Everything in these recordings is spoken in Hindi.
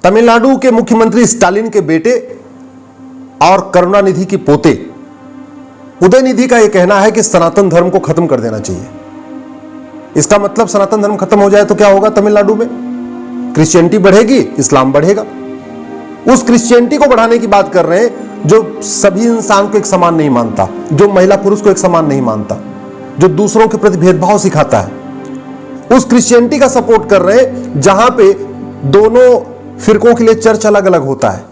तमिलनाडु के मुख्यमंत्री स्टालिन के बेटे और करुणानिधि के पोते उदयनिधि का यह कहना है कि सनातन धर्म को खत्म कर देना चाहिए। इसका मतलब सनातन धर्म खत्म हो जाए तो क्या होगा? तमिलनाडु में क्रिश्चियनिटी बढ़ेगी, इस्लाम बढ़ेगा। उस क्रिश्चियनिटी को बढ़ाने की बात कर रहे हैं जो सभी इंसान को एक समान नहीं मानता, जो महिला पुरुष को एक समान नहीं मानता, जो दूसरों के प्रति भेदभाव सिखाता है। उस क्रिश्चियनिटी का सपोर्ट कर रहे हैं जहां पे दोनों फिरकों के लिए चर्च अलग अलग होता है।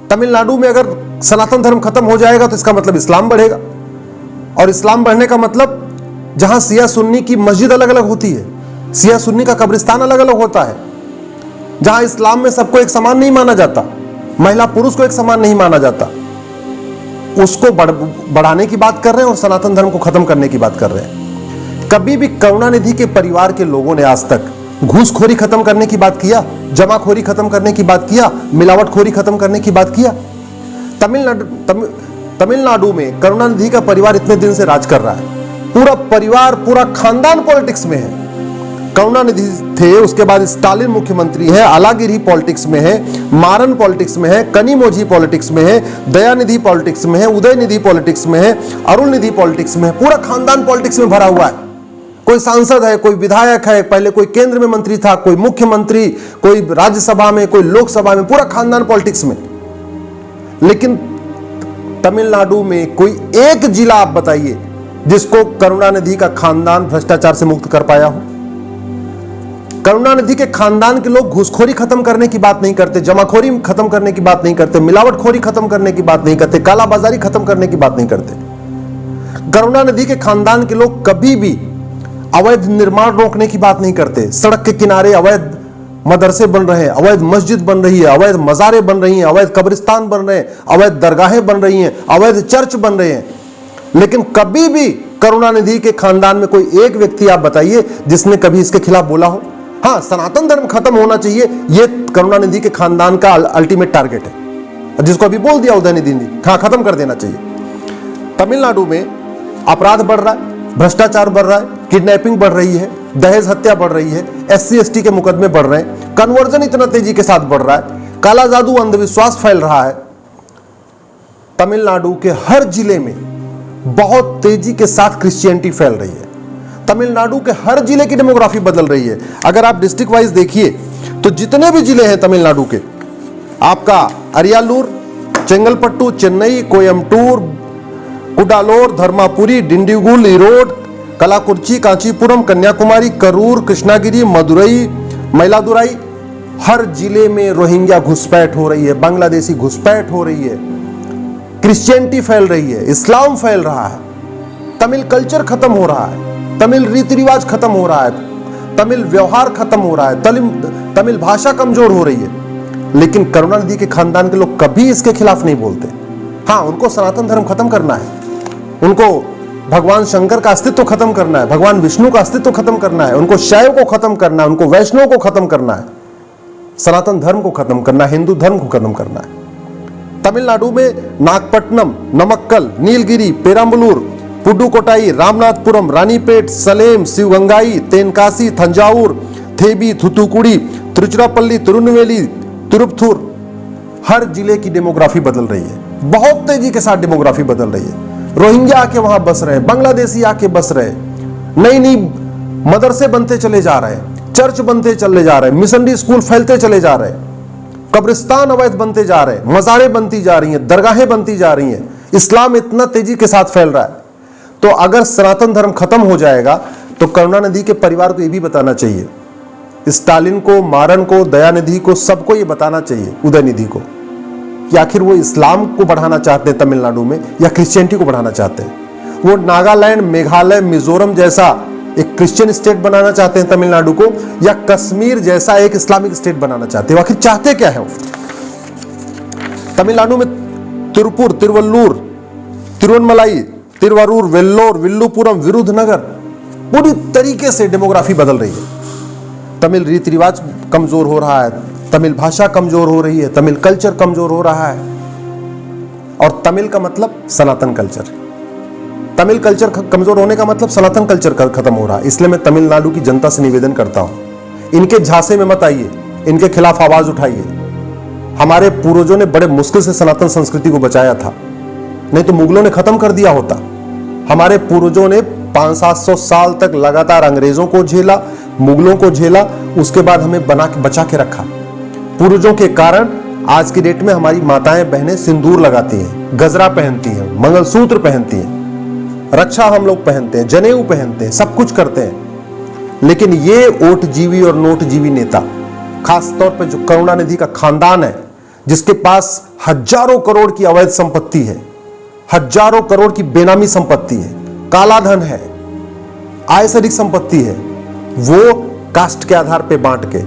तमिलनाडु में अगर सनातन धर्म खत्म हो जाएगा तो इसका मतलब इस्लाम बढ़ेगा, और इस्लाम बढ़ने का मतलब जहां सिया सुन्नी की मस्जिद अलग अलग होती है, सिया सुन्नी का कब्रिस्तान अलग अलग होता है, जहां इस्लाम में सबको एक समान नहीं माना जाता, महिला पुरुष को एक समान नहीं माना जाता, उसको बढ़ाने की बात कर रहे हैं और सनातन धर्म को खत्म करने की बात कर रहे हैं। कभी भी करुणानिधि के परिवार के लोगों ने आज तक घूसखोरी खत्म करने की बात किया, जमाखोरी खत्म करने की बात किया, मिलावटखोरी खत्म करने की बात किया? तमिलनाडु में करुणानिधि का परिवार इतने दिन से राज कर रहा है, पूरा परिवार, पूरा खानदान पॉलिटिक्स में है। करुणानिधि थे, उसके बाद स्टालिन मुख्यमंत्री है, अलागिरी पॉलिटिक्स में है, मारन पॉलिटिक्स में है, कनिमोझी पॉलिटिक्स में है, दयानिधि पॉलिटिक्स में है, उदयनिधि पॉलिटिक्स में है, अरुणनिधि पॉलिटिक्स में है, पूरा खानदान पॉलिटिक्स में भरा हुआ है। कोई सांसद है, कोई विधायक है, पहले कोई केंद्र में मंत्री था, कोई मुख्यमंत्री, कोई राज्यसभा में, कोई लोकसभा में, पूरा खानदान पॉलिटिक्स में। लेकिन तमिलनाडु में कोई एक जिला आप बताइए जिसको करुणानिधि का खानदान भ्रष्टाचार से मुक्त कर पाया हो। करुणानिधि के खानदान के लोग घूसखोरी खत्म करने की बात नहीं करते, जमाखोरी खत्म करने की बात नहीं करते, मिलावटखोरी खत्म करने की बात नहीं करते, कालाबाजारी खत्म करने की बात नहीं करते। करुणानिधि के खानदान के लोग कभी भी अवैध निर्माण रोकने की बात नहीं करते। सड़क के किनारे अवैध मदरसे बन रहे हैं, अवैध मस्जिद बन रही है, अवैध मज़ारें बन रही हैं, अवैध कब्रिस्तान बन रहे हैं, अवैध दरगाहें बन रही हैं, अवैध चर्च बन रहे हैं। लेकिन कभी भी करुणानिधि के खानदान में कोई एक व्यक्ति आप बताइए जिसने कभी इसके खिलाफ बोला हो। हाँ, सनातन धर्म खत्म होना चाहिए, यह करुणानिधि के खानदान का अल्टीमेट टारगेट है, जिसको अभी बोल दिया उदयनिधि ने, हाँ, खत्म कर देना चाहिए। तमिलनाडु में अपराध बढ़ रहा है, भ्रष्टाचार बढ़ रहा है, किडनैपिंग बढ़ रही है, दहेज हत्या बढ़ रही है, SC ST के मुकदमे बढ़ रहे हैं, कन्वर्जन इतना तेजी के साथ बढ़ रहा है, काला जादू, अंधविश्वास फैल रहा है। तमिलनाडु के हर जिले में बहुत तेजी के साथ क्रिश्चियनिटी फैल रही है। तमिलनाडु के हर जिले की डेमोग्राफी बदल रही है। अगर आप डिस्ट्रिक्ट वाइज देखिए तो जितने भी जिले हैं तमिलनाडु के, आपका अरियालूर, चेंगलपट्टू, चेन्नई, कोयम्बटूर, कुडालोर, धर्मापुरी, डिंडीगुल, ईरोड, कलाकुर्ची, कांचीपुरम, कन्याकुमारी, करूर, कृष्णागिरी, मदुरई, मयिलादुराई, हर जिले में रोहिंग्या घुसपैठ हो रही है, बांग्लादेशी घुसपैठ हो रही है, क्रिश्चियनिटी फैल रही है, इस्लाम फैल रहा है, तमिल कल्चर खत्म हो रहा है, तमिल रीति रिवाज खत्म हो रहा है, तमिल व्यवहार खत्म हो रहा है, तमिल भाषा कमजोर हो रही है। लेकिन करुणानिधि के खानदान के लोग कभी इसके खिलाफ नहीं बोलते। हाँ, उनको सनातन धर्म खत्म करना है, उनको भगवान शंकर का अस्तित्व खत्म करना है, भगवान विष्णु का अस्तित्व खत्म करना है, उनको शैव को खत्म करना है, उनको वैष्णव को खत्म करना है, सनातन धर्म को खत्म करना है, हिंदू धर्म को खत्म करना है। तमिलनाडु में नागपट्टनम, नमक्कल, नीलगिरी, पेराम्बलूर, पुडुकोटाई, रामनाथपुरम, रानीपेट, सलेम, शिवगंगाई, तेनकासी, तंजावुर, थेबी, थुथुकुड़ी, तिरुचिरापल्ली, तिरुनेलवेली, तिरुपथुर, हर जिले की डेमोग्राफी बदल रही है, बहुत तेजी के साथ डेमोग्राफी बदल रही है। रोहिंग्या आके वहां बस रहे हैं, बांग्लादेशी आके बस रहे, नई नई मदरसे बनते चले जा रहे हैं, चर्च बनते चले जा रहे हैं, मिशनरी स्कूल फैलते चले जा रहे हैं, कब्रिस्तान अवैध बनते जा रहे हैं, मज़ारें बनती जा रही हैं, दरगाहें बनती जा रही हैं, इस्लाम इतना तेजी के साथ फैल रहा है। तो अगर सनातन धर्म खत्म हो जाएगा तो करुणानिधि के परिवार को यह भी बताना चाहिए, स्टालिन को, मारन को, दयानिधि को, सबको ये बताना चाहिए, उदयनिधि को, कि आखिर वो इस्लाम को बढ़ाना चाहते हैं तमिलनाडु में या क्रिश्चियनिटी को बढ़ाना चाहते हैं। वो नागालैंड, मेघालय, मिजोरम जैसा एक क्रिश्चियन स्टेट बनाना चाहते हैं तमिलनाडु को, या कश्मीर जैसा एक इस्लामिक स्टेट बनाना चाहते हैं। आखिर चाहते क्या है वो? तमिलनाडु में तिरुपुर, तिरुवल्लूर, तिरुवन्नमलाई, तिरुवरूर, वेल्लोर, विल्लुपुरम, विरुधनगर, पूरी तरीके से डेमोग्राफी बदल रही है। तमिल रीति रिवाज कमजोर हो रहा है, तमिल भाषा कमजोर हो रही है, तमिल कल्चर कमजोर हो रहा है। और तमिल का मतलब सनातन कल्चर, तमिल कल्चर कमजोर होने का मतलब सनातन कल्चर खत्म हो रहा है। इसलिए मैं तमिलनाडु की जनता से निवेदन करता हूं, इनके झांसे में मत आइए, इनके खिलाफ आवाज उठाइए। हमारे पूर्वजों ने बड़े मुश्किल से सनातन संस्कृति को बचाया था, नहीं तो मुगलों ने खत्म कर दिया होता। हमारे पूर्वजों ने 500-700 साल तक लगातार अंग्रेजों को झेला, मुगलों को झेला, उसके बाद हमें बचा के रखा। पूर्वजों के कारण आज की डेट में हमारी माताएं बहनें सिंदूर लगाती हैं, गजरा पहनती हैं, मंगलसूत्र पहनती हैं, रक्षा हम लोग पहनते हैं, जनेऊ पहनते हैं, सब कुछ करते हैं। लेकिन ये ओट जीवी और नोट जीवी नेता, खासतौर पे जो करुणानिधि का खानदान है, जिसके पास हजारों करोड़ की अवैध संपत्ति है, हजारों करोड़ की बेनामी संपत्ति है, काला धन है, आय से अधिक संपत्ति है, वो कास्ट के आधार पे बांट के,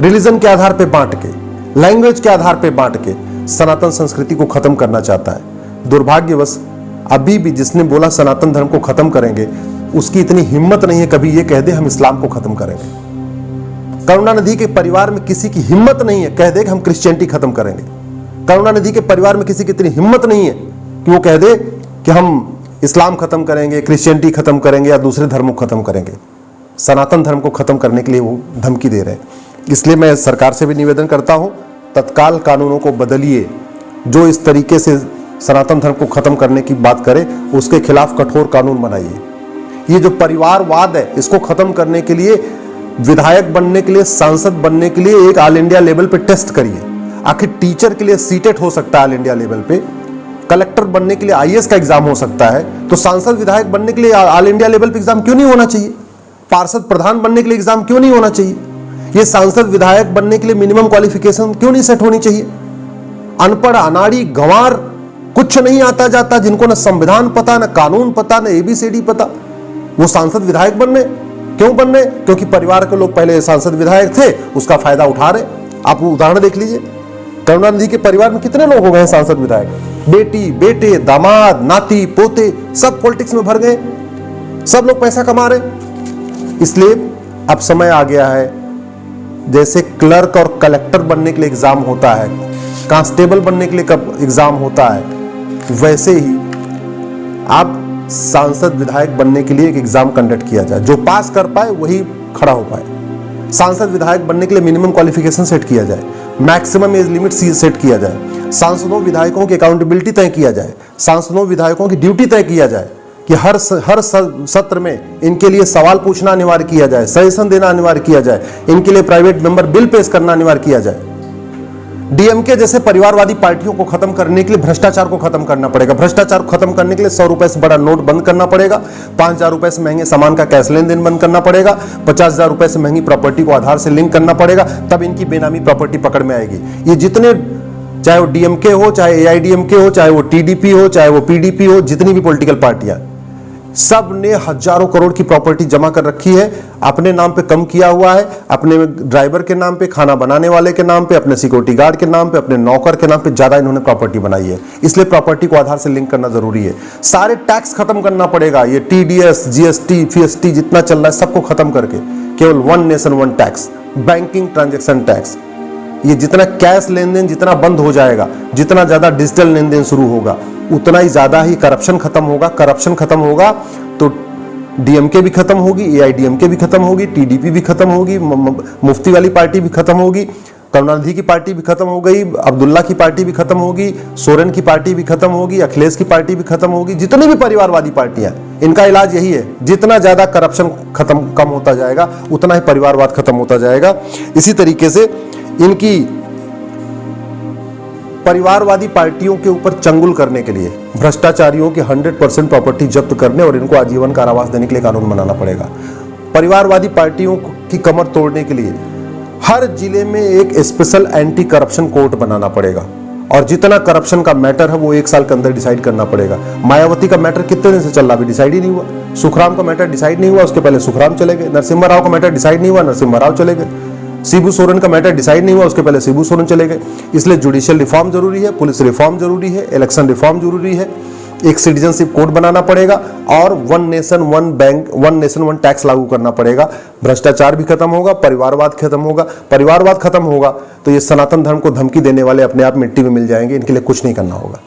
रिलीजन के आधार पे बांट के, लैंग्वेज के आधार पे बांट के सनातन संस्कृति को खत्म करना चाहता है। दुर्भाग्यवश अभी भी जिसने बोला सनातन धर्म को खत्म करेंगे, उसकी इतनी हिम्मत नहीं है कभी ये कह दे हम इस्लाम को खत्म करेंगे। करुणानिधि के परिवार में किसी की हिम्मत नहीं है कह दे कि हम क्रिश्चियनिटी खत्म करेंगे। करुणानिधि के परिवार में किसी की इतनी हिम्मत नहीं है कि वो कह दे कि हम इस्लाम खत्म करेंगे, क्रिश्चियनिटी खत्म करेंगे या दूसरे धर्मों को खत्म करेंगे। सनातन धर्म को खत्म करने के लिए वो धमकी दे रहे हैं। इसलिए मैं सरकार से भी निवेदन करता हूं, तत्काल कानूनों को बदलिए। जो इस तरीके से सनातन धर्म को खत्म करने की बात करे, उसके खिलाफ कठोर कानून बनाइए। ये जो परिवारवाद है, इसको खत्म करने के लिए, विधायक बनने के लिए, सांसद बनने के लिए एक ऑल इंडिया लेवल पे टेस्ट करिए। आखिर टीचर के लिए सीटेट हो सकता है ऑल इंडिया लेवल पे, कलेक्टर बनने के लिए आईएएस का एग्जाम हो सकता है, तो सांसद विधायक बनने के लिए ऑल इंडिया लेवल पे एग्जाम क्यों नहीं होना चाहिए? पार्षद प्रधान बनने के लिए एग्जाम क्यों नहीं होना चाहिए? ये सांसद विधायक बनने के लिए मिनिमम क्वालिफिकेशन क्यों नहीं सेट होनी चाहिए? अनपढ़, अनाड़ी, गंवार, कुछ नहीं आता जाता, जिनको ना संविधान पता, ना कानून पता, ना एबीसीडी पता, वो सांसद विधायक बनने क्यों बनने? क्योंकि परिवार के लोग पहले सांसद विधायक थे, उसका फायदा उठा रहे। आप उदाहरण देख लीजिए, करुणानिधि के परिवार में कितने लोग हो गए सांसद विधायक, बेटी, बेटे, दामाद, नाती, पोते, सब पॉलिटिक्स में भर गए, सब लोग पैसा कमा रहे। इसलिए अब समय आ गया है, जैसे क्लर्क और कलेक्टर बनने के लिए एग्जाम होता है, कांस्टेबल बनने के लिए कब एग्जाम होता है, वैसे ही आप सांसद विधायक बनने के लिए एक एग्जाम कंडक्ट किया जाए। जो पास कर पाए वही खड़ा हो पाए। सांसद विधायक बनने के लिए मिनिमम क्वालिफिकेशन सेट किया जाए, मैक्सिमम एज लिमिट सेट किया जाए, सांसदों विधायकों की अकाउंटेबिलिटी तय किया जाए, सांसदों विधायकों की ड्यूटी तय किया जाए कि हर सत्र में इनके लिए सवाल पूछना अनिवार्य किया जाए, सजेशन देना अनिवार्य किया जाए, इनके लिए प्राइवेट मेंबर बिल पेश करना अनिवार्य किया जाए। डीएमके जैसे परिवारवादी पार्टियों को खत्म करने के लिए भ्रष्टाचार को खत्म करना पड़ेगा। भ्रष्टाचार को खत्म करने के लिए 100 रुपए से बड़ा नोट बंद करना पड़ेगा, 5,000 रुपए से महंगे सामान का कैश लेन देन बंद करना पड़ेगा, 50,000 रुपए से महंगी प्रॉपर्टी को आधार से लिंक करना पड़ेगा, तब इनकी बेनामी प्रॉपर्टी पकड़ में आएगी। ये जितने, चाहे वो डीएमके हो, चाहे एआईडीएमके हो, चाहे वो टीडीपी हो, चाहे वो पीडीपी हो, जितनी भी पॉलिटिकल पार्टियां, सब ने हजारों करोड़ की प्रॉपर्टी जमा कर रखी है, अपने नाम पे कम किया हुआ है, अपने ड्राइवर के नाम पे, खाना बनाने वाले के नाम पे, अपने सिक्योरिटी गार्ड के नाम पे, अपने नौकर के नाम पे ज्यादा इन्होंने प्रॉपर्टी बनाई है। इसलिए प्रॉपर्टी को आधार से लिंक करना जरूरी है। सारे टैक्स खत्म करना पड़ेगा, ये टीडीएस, जीएसटी, फीएसटी जितना चल रहा है सबको खत्म करके केवल one nation one tax, banking transaction tax, ये जितना कैश लेन देन जितना बंद हो जाएगा, जितना ज्यादा डिजिटल लेन देन शुरू होगा, उतना ही ज्यादा ही करप्शन खत्म होगा। करप्शन खत्म होगा तो डीएमके भी खत्म होगी, एआईडीएमके भी खत्म होगी, टीडीपी भी खत्म होगी, मुफ्ती वाली पार्टी भी खत्म होगी, करुणानिधि की पार्टी भी खत्म हो गई, अब्दुल्ला की पार्टी भी खत्म होगी, सोरेन की पार्टी भी खत्म होगी, अखिलेश की पार्टी भी खत्म होगी। जितनी भी परिवारवादी पार्टियां, इनका इलाज यही है, जितना ज्यादा करप्शन कम होता जाएगा, उतना ही परिवारवाद खत्म होता जाएगा। इसी तरीके से इनकी परिवारवादी पार्टियों के ऊपर चंगुल करने के लिए भ्रष्टाचारियों की 100% प्रॉपर्टी जब्त करने और इनको आजीवन कारावास देने के लिए कानून बनाना पड़ेगा। परिवारवादी पार्टियों की कमर तोड़ने के लिए हर जिले में एक स्पेशल एंटी करप्शन कोर्ट बनाना पड़ेगा और जितना करप्शन का मैटर है वो 1 साल के अंदर डिसाइड करना पड़ेगा। मायावती का मैटर कितने दिन से चल रहा, अभी डिसाइड ही नहीं हुआ। सुखराम का मैटर डिसाइड नहीं हुआ, उसके पहले सुखराम चले गए। नरसिम्हा राव का मैटर डिसाइड नहीं हुआ, नरसिम्हा राव चले गए। शिबू सोरेन का मैटर डिसाइड नहीं हुआ, उसके पहले शिबू सोरेन चले गए। इसलिए जुडिशियल रिफॉर्म जरूरी है, पुलिस रिफॉर्म जरूरी है, इलेक्शन रिफॉर्म जरूरी है, एक सिटीजनशिप कोड बनाना पड़ेगा और one nation one bank, one nation one tax लागू करना पड़ेगा। भ्रष्टाचार भी खत्म होगा, परिवारवाद खत्म होगा। परिवारवाद खत्म होगा तो ये सनातन धर्म को धमकी देने वाले अपने आप मिट्टी में मिल जाएंगे, इनके लिए कुछ नहीं करना होगा।